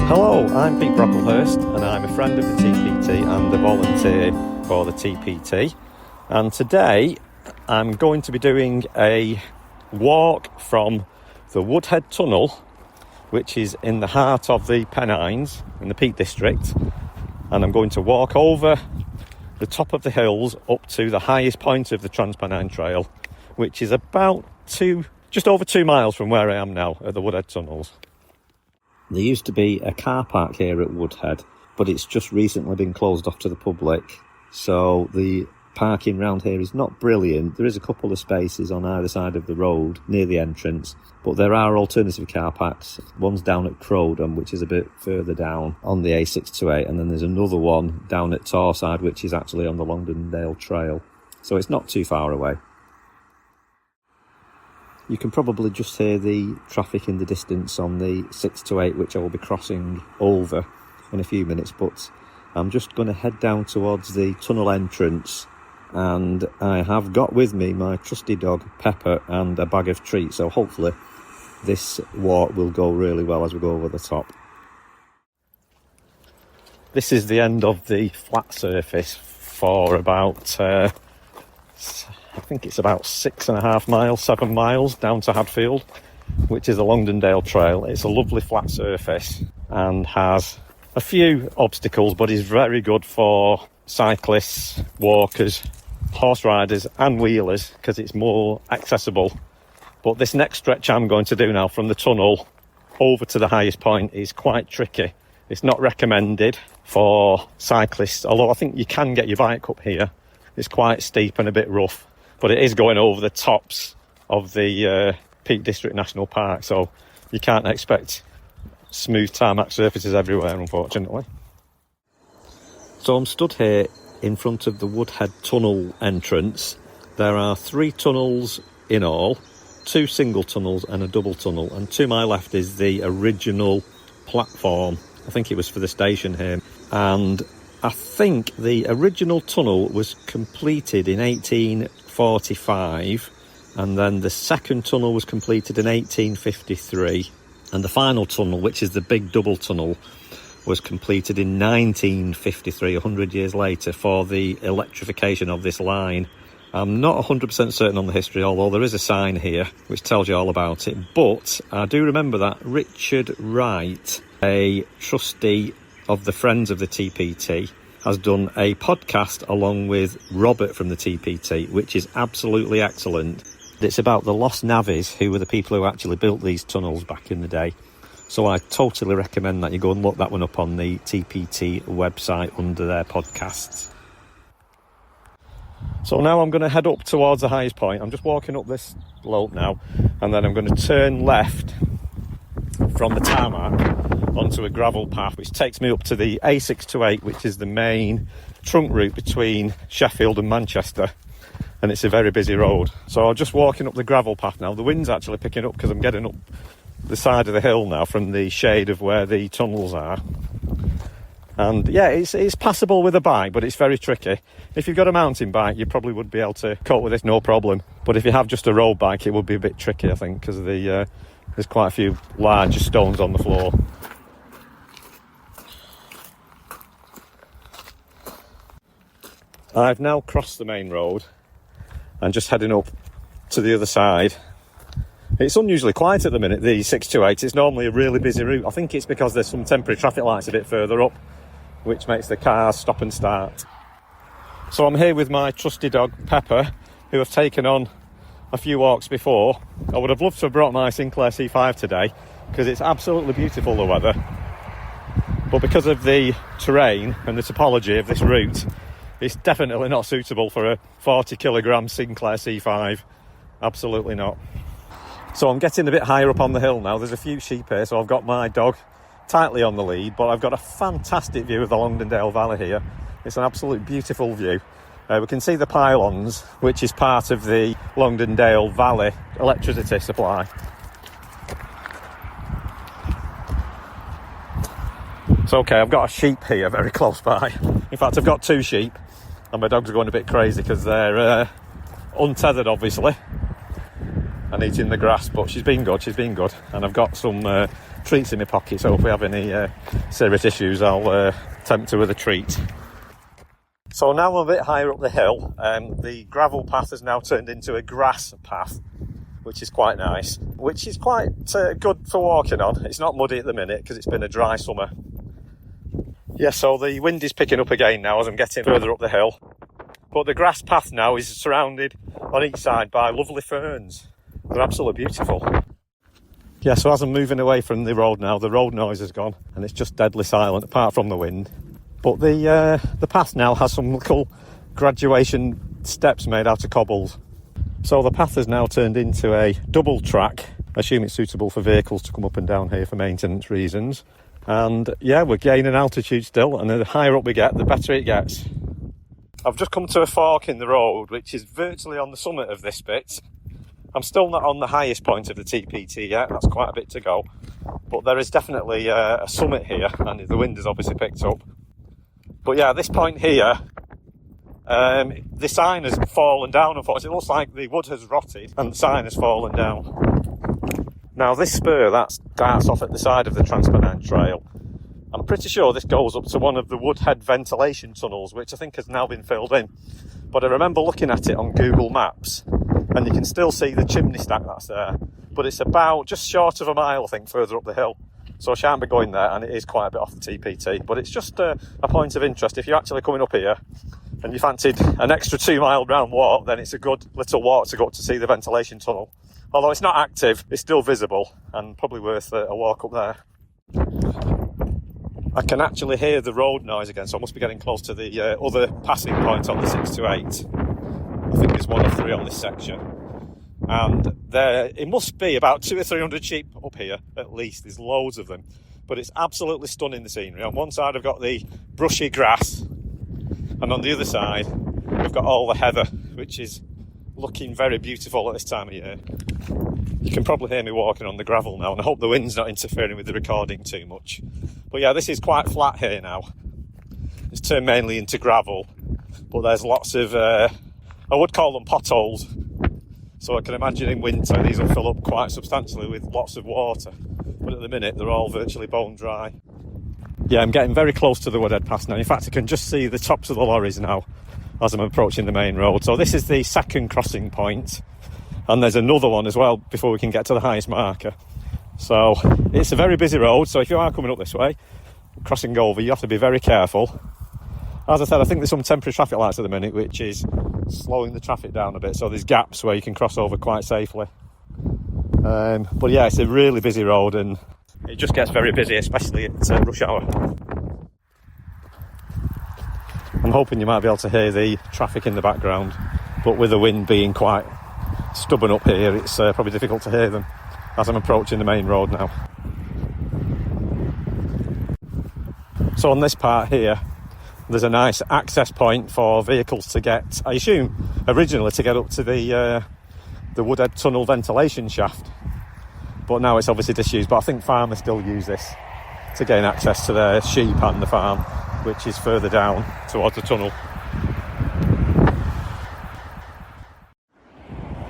Hello, I'm Pete Brocklehurst and I'm a friend of the TPT and a volunteer for the TPT, and today I'm going to be doing a walk from the Woodhead Tunnel, which is in the heart of the Pennines in the Peak District, and I'm going to walk over the top of the hills up to the highest point of the Trans Pennine Trail, which is about just over 2 miles from where I am now at the Woodhead Tunnels. There used to be a car park here at Woodhead, but it's just recently been closed off to the public, so the parking round here is not brilliant. There is a couple of spaces on either side of the road near the entrance, but there are alternative car parks. One's down at Crowdham, which is a bit further down on the A628, and then there's another one down at Torside, which is actually on the Longdendale Trail, so it's not too far away. You can probably just hear the traffic in the distance on the 628, which I will be crossing over in a few minutes, but I'm just going to head down towards the tunnel entrance, and I have got with me my trusty dog Pepper and a bag of treats, so hopefully this walk will go really well as we go over the top. This is the end of the flat surface for about I think it's about 6.5 miles, 7 miles down to Hadfield, which is the Longdendale Trail. It's a lovely flat surface and has a few obstacles, but is very good for cyclists, walkers, horse riders and wheelers because it's more accessible. But this next stretch I'm going to do now from the tunnel over to the highest point is quite tricky. It's not recommended for cyclists, although I think you can get your bike up here. It's quite steep and a bit rough, but it is going over the tops of the Peak District National Park, so you can't expect smooth tarmac surfaces everywhere, unfortunately. So I'm stood here in front of the Woodhead Tunnel entrance. There are 3 tunnels in all, 2 single tunnels and a double tunnel, and to my left is the original platform. I think it was for the station here, and I think the original tunnel was completed in 1845, and then the second tunnel was completed in 1853, and the final tunnel, which is the big double tunnel, was completed in 1953, 100 years later, for the electrification of this line. I'm not 100% certain on the history, although there is a sign here which tells you all about it, but I do remember that Richard Wright, a trustee of the Friends of the TPT, has done a podcast along with Robert from the TPT, which is absolutely excellent. It's about the lost navvies, who were the people who actually built these tunnels back in the day. So I totally recommend that you go and look that one up on the TPT website under their podcasts. So now I'm going to head up towards the highest point. I'm just walking up this slope now, and then I'm going to turn left from the tarmac onto a gravel path which takes me up to the A628, which is the main trunk route between Sheffield and Manchester, and it's a very busy road. So I'm just walking up the gravel path now. The wind's actually picking up because I'm getting up the side of the hill now from the shade of where the tunnels are, and yeah, it's passable with a bike, but it's very tricky. If you've got a mountain bike, you probably would be able to cope with this no problem, but if you have just a road bike, it would be a bit tricky, I think, because of the there's quite a few large stones on the floor. I've now crossed the main road and just heading up to the other side. It's unusually quiet at the minute, the 628. It's normally a really busy route. I think it's because there's some temporary traffic lights a bit further up, which makes the cars stop and start. So I'm here with my trusty dog Pepper, who have taken on a few walks before. I would have loved to have brought my Sinclair C5 today because it's absolutely beautiful, the weather, but because of the terrain and the topology of this route, it's definitely not suitable for a 40 kilogram Sinclair C5. Absolutely not. So I'm getting a bit higher up on the hill now. There's a few sheep here, so I've got my dog tightly on the lead, but I've got a fantastic view of the Longdendale Valley here. It's an absolute beautiful view. We can see the pylons, which is part of the Longdendale Valley electricity supply. So okay, I've got a sheep here very close by. In fact, I've got 2 sheep, and my dogs are going a bit crazy because they're untethered, obviously, and eating the grass, but she's been good, and I've got some treats in my pocket, so if we have any serious issues, I'll tempt her with a treat. So now I'm a bit higher up the hill. The gravel path has now turned into a grass path, which is quite nice, which is quite good for walking on. It's not muddy at the minute because it's been a dry summer. Yeah, so the wind is picking up again now as I'm getting further up the hill. But the grass path now is surrounded on each side by lovely ferns. They're absolutely beautiful. Yeah, so as I'm moving away from the road now, the road noise is gone and it's just deadly silent apart from the wind. But the path now has some little graduation steps made out of cobbles. So the path has now turned into a double track. I assume it's suitable for vehicles to come up and down here for maintenance reasons. And yeah, we're gaining altitude still, and the higher up we get, the better it gets. I've just come to a fork in the road, which is virtually on the summit of this bit. I'm still not on the highest point of the TPT yet, that's quite a bit to go. But there is definitely a summit here, and the wind has obviously picked up. But yeah, at this point here, the sign has fallen down, unfortunately. It looks like the wood has rotted and the sign has fallen down. Now this spur that starts off at the side of the Trans Pennine Trail, I'm pretty sure this goes up to one of the Woodhead ventilation tunnels, which I think has now been filled in. But I remember looking at it on Google Maps, and you can still see the chimney stack that's there. But it's about just short of a mile, I think, further up the hill. So I shan't be going there, and it is quite a bit off the TPT. But it's just a point of interest. If you're actually coming up here and you fancied an extra 2 mile round walk, then it's a good little walk to go up to see the ventilation tunnel. Although it's not active, it's still visible and probably worth a walk up there. I can actually hear the road noise again, so I must be getting close to the other passing point on the 6 to 8. I think there's 1 or 3 on this section. And it must be about 200 or 300 sheep up here, at least. There's loads of them. But it's absolutely stunning, the scenery. On one side I've got the brushy grass, and on the other side we've got all the heather, which is looking very beautiful at this time of year. You can probably hear me walking on the gravel now, and I hope the wind's not interfering with the recording too much. But yeah, this is quite flat here now. It's turned mainly into gravel, but there's lots of, I would call them potholes. So I can imagine in winter these will fill up quite substantially with lots of water. But at the minute they're all virtually bone dry. Yeah, I'm getting very close to the Woodhead Pass now. In fact, I can just see the tops of the lorries now as I'm approaching the main road. So this is the second crossing point, and there's another one as well before we can get to the highest marker. So it's a very busy road, so if you are coming up this way, crossing over, you have to be very careful. As I said, I think there's some temporary traffic lights at the minute, which is slowing the traffic down a bit, so there's gaps where you can cross over quite safely. But yeah, it's a really busy road, and it just gets very busy, especially at rush hour. I'm hoping you might be able to hear the traffic in the background, but with the wind being quite stubborn up here, it's probably difficult to hear them as I'm approaching the main road now. So on this part here, there's a nice access point for vehicles to get, I assume originally to get up to the Woodhead Tunnel ventilation shaft, but now it's obviously disused. But I think farmers still use this to gain access to their sheep and the farm, which is further down towards the tunnel.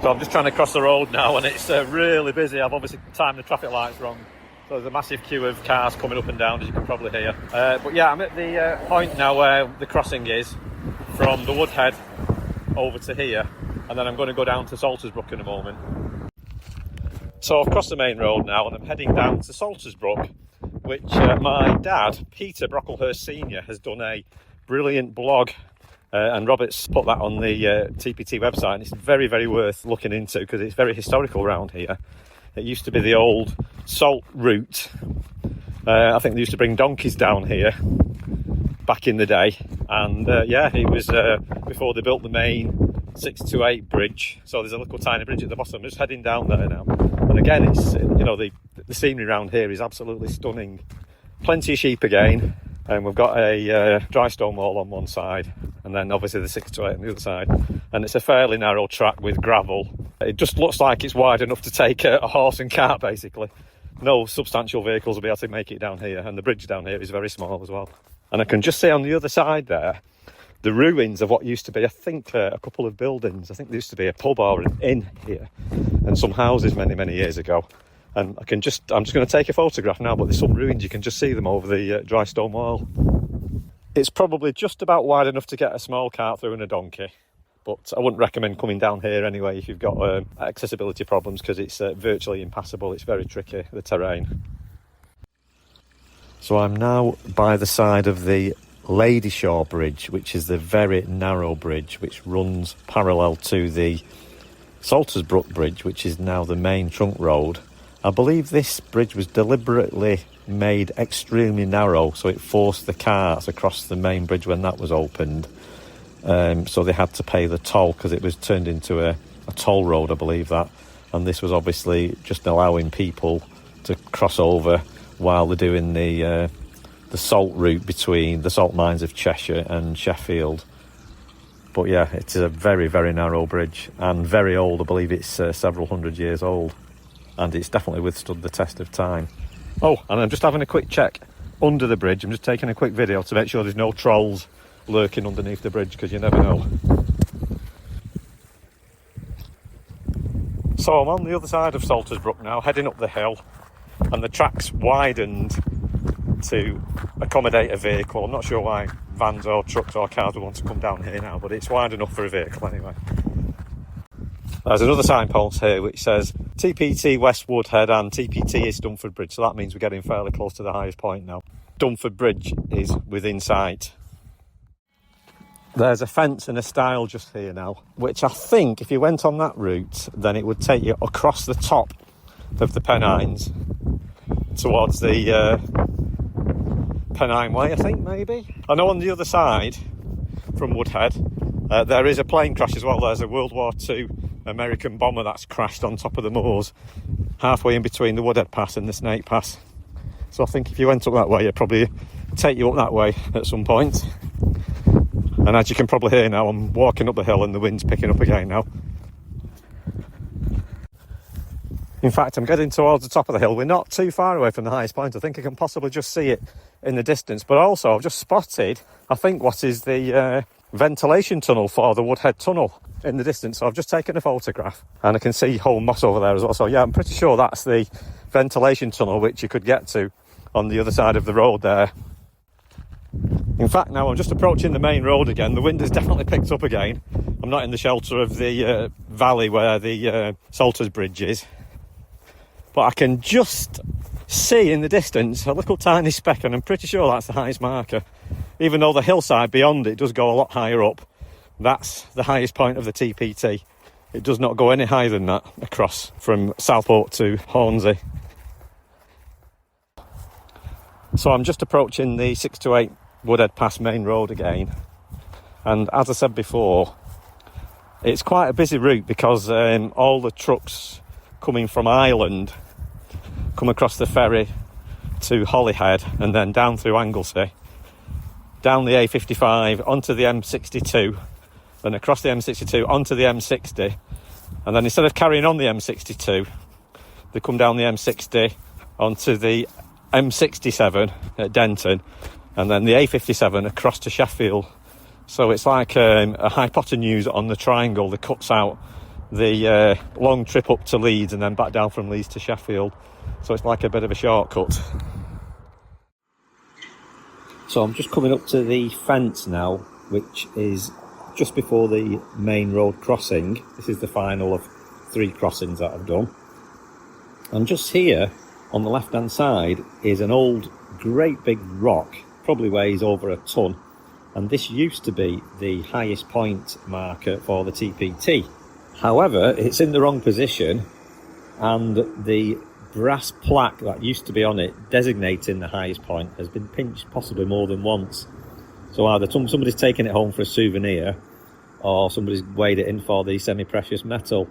So I'm just trying to cross the road now, and it's really busy. I've obviously timed the traffic lights wrong, so there's a massive queue of cars coming up and down, as you can probably hear. But yeah, I'm at the point now where the crossing is from the Woodhead over to here, and then I'm going to go down to Saltersbrook in a moment. So I've crossed the main road now, and I'm heading down to Saltersbrook, which my dad, Peter Brocklehurst Senior, has done a brilliant blog, and Robert's put that on the TPT website, and it's very, very worth looking into because it's very historical around here. It used to be the old salt route. I think they used to bring donkeys down here back in the day, and yeah, it was before they built the main 6 to 8 bridge. So there's a little tiny bridge at the bottom. I'm just heading down there now, and again, it's the scenery around here is absolutely stunning. Plenty of sheep again, and we've got a dry stone wall on one side, and then obviously the 6 to 8 on the other side, and it's a fairly narrow track with gravel. It just looks like it's wide enough to take a horse and cart, basically. No substantial vehicles will be able to make it down here, and the bridge down here is very small as well. And I can just see on the other side there the ruins of what used to be, I think, a couple of buildings. I think there used to be a pub or an inn here and some houses many, many years ago. And I'm just going to take a photograph now, but there's some ruins, you can just see them over the dry stone wall. It's probably just about wide enough to get a small cart through and a donkey, but I wouldn't recommend coming down here anyway if you've got accessibility problems, because it's virtually impassable. It's very tricky, the terrain. So I'm now by the side of the Ladyshaw Bridge, which is the very narrow bridge which runs parallel to the Saltersbrook Bridge, which is now the main trunk road. I believe this bridge was deliberately made extremely narrow, so it forced the carts across the main bridge when that was opened. So they had to pay the toll because it was turned into a toll road, I believe that. And this was obviously just allowing people to cross over while they're doing the salt route between the salt mines of Cheshire and Sheffield. But yeah, it's a very, very narrow bridge and very old. I believe it's several hundred years old, and it's definitely withstood the test of time. Oh, and I'm just having a quick check under the bridge. I'm just taking a quick video to make sure there's no trolls lurking underneath the bridge, because you never know. So I'm on the other side of Saltersbrook now, heading up the hill, and the track's widened to accommodate a vehicle. I'm not sure why vans or trucks or cars would want to come down here now, but it's wide enough for a vehicle anyway. There's another signpost here which says TPT West Woodhead and TPT East Dunford Bridge, so that means we're getting fairly close to the highest point now. Dunford Bridge is within sight. There's a fence and a stile just here now, which I think if you went on that route, then it would take you across the top of the Pennines towards the Pennine Way, I think, maybe. I know on the other side from Woodhead there is a plane crash as well. There's a World War II American bomber that's crashed on top of the moors halfway in between the Woodhead Pass and the Snake Pass. So I think if you went up that way, it'd probably take you up that way at some point. And as you can probably hear now, I'm walking up the hill and the wind's picking up again now. In fact, I'm getting towards the top of the hill. We're not too far away from the highest point. I think I can possibly just see it in the distance. But also, I've just spotted, I think, what is the ventilation tunnel for the Woodhead Tunnel in the distance. So I've just taken a photograph, and I can see whole moss over there as well. So yeah, I'm pretty sure that's the ventilation tunnel which you could get to on the other side of the road there. In fact, now I'm just approaching the main road again. The wind has definitely picked up again. I'm not in the shelter of the valley where the Salters Bridge is, but I can just see in the distance a little tiny speck, and I'm pretty sure that's the highest marker. Even though the hillside beyond it does go a lot higher up, that's the highest point of the TPT. It does not go any higher than that across from Southport to Hornsey. So I'm just approaching the 628 Woodhead Pass main road again, and as I said before, it's quite a busy route because all the trucks coming from Ireland come across the ferry to Holyhead and then down through Anglesey, down the A55 onto the M62, then across the M62 onto the M60, and then instead of carrying on the M62, they come down the M60 onto the M67 at Denton, and then the A57 across to Sheffield. So it's like a hypotenuse on the triangle that cuts out the long trip up to Leeds and then back down from Leeds to Sheffield. So it's like a bit of a shortcut. So I'm just coming up to the fence now, which is just before the main road crossing. This is the final of 3 crossings that I've done. And just here on the left hand side is an old great big rock, probably weighs over a ton, and this used to be the highest point marker for the TPT. However, it's in the wrong position, and the brass plaque that used to be on it designating the highest point has been pinched possibly more than once. So either somebody's taken it home for a souvenir, or somebody's weighed it in for the semi-precious metal.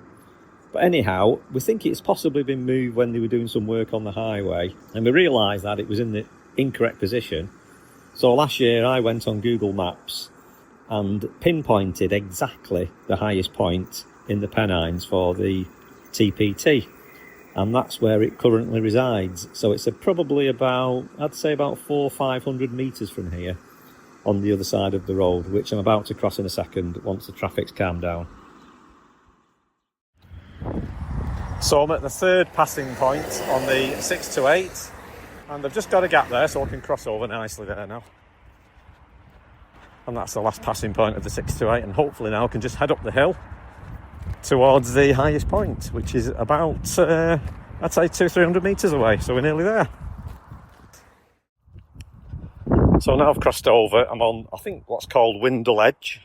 But anyhow, we think it's possibly been moved when they were doing some work on the highway, and we realised that it was in the incorrect position. So last year I went on Google Maps and pinpointed exactly the highest point in the Pennines for the TPT, and that's where it currently resides. So it's probably about, I'd say about 400 or 500 metres from here on the other side of the road, which I'm about to cross in a second once the traffic's calmed down. So I'm at the third passing point on the 6 to 8, and I've just got a gap there so I can cross over nicely there now. And that's the last passing point of the 6 to 8, and hopefully now I can just head up the hill towards the highest point, which is about, I'd say 200-300 metres away, so we're nearly there. So now I've crossed over, I'm on, I think, what's called Windleden,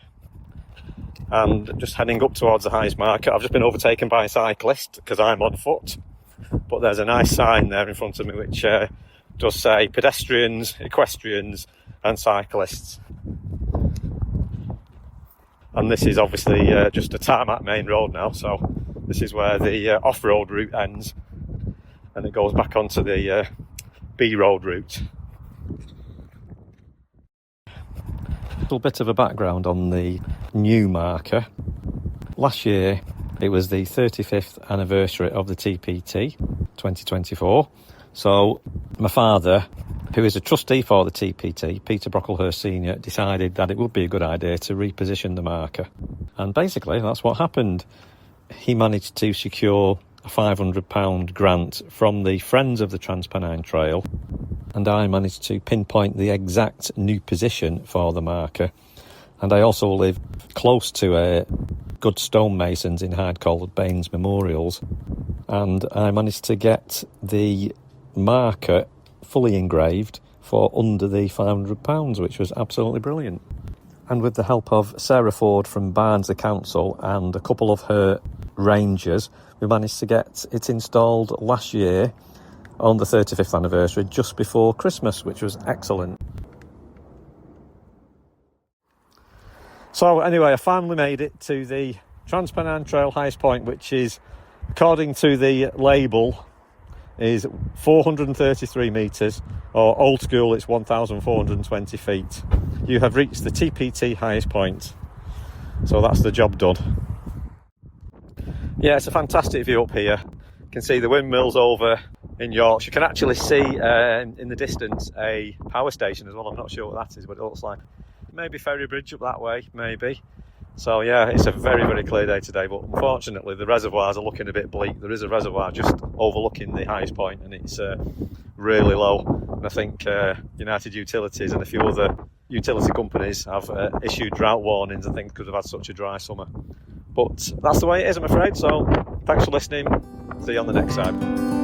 and just heading up towards the highest marker. I've just been overtaken by a cyclist because I'm on foot, but there's a nice sign there in front of me which does say pedestrians, equestrians and cyclists. And this is obviously just a tarmac main road now, so this is where the off-road route ends and it goes back onto the B-road route. A little bit of a background on the new marker. Last year it was the 35th anniversary of the TPT 2024, so my father, who is a trustee for the TPT, Peter Brocklehurst Senior, decided that it would be a good idea to reposition the marker, and basically that's what happened. He managed to secure a £500 grant from the Friends of the Trans Pennine Trail, and I managed to pinpoint the exact new position for the marker. And I also live close to a good stonemasons in Hyde called Baines Memorials, and I managed to get the marker fully engraved for under the £500, which was absolutely brilliant. And with the help of Sarah Ford from Barnsley Council and a couple of her rangers, we managed to get it installed last year on the 35th anniversary, just before Christmas, which was excellent. So anyway, I finally made it to the Trans Pennine Trail highest point, which is, according to the label, is 433 metres, or old school it's 1,420 feet. You have reached the TPT highest point, so that's the job done. Yeah, it's a fantastic view up here. You can see the windmills over in Yorkshire. You can actually see in the distance a power station as well. I'm not sure what that is, but it looks like maybe Ferry Bridge up that way, maybe. So yeah, it's a very, very clear day today, but unfortunately the reservoirs are looking a bit bleak. There is a reservoir just overlooking the highest point and it's really low. And I think United Utilities and a few other utility companies have issued drought warnings, I think, because they've had such a dry summer. But that's the way it is, I'm afraid. So thanks for listening. See you on the next side.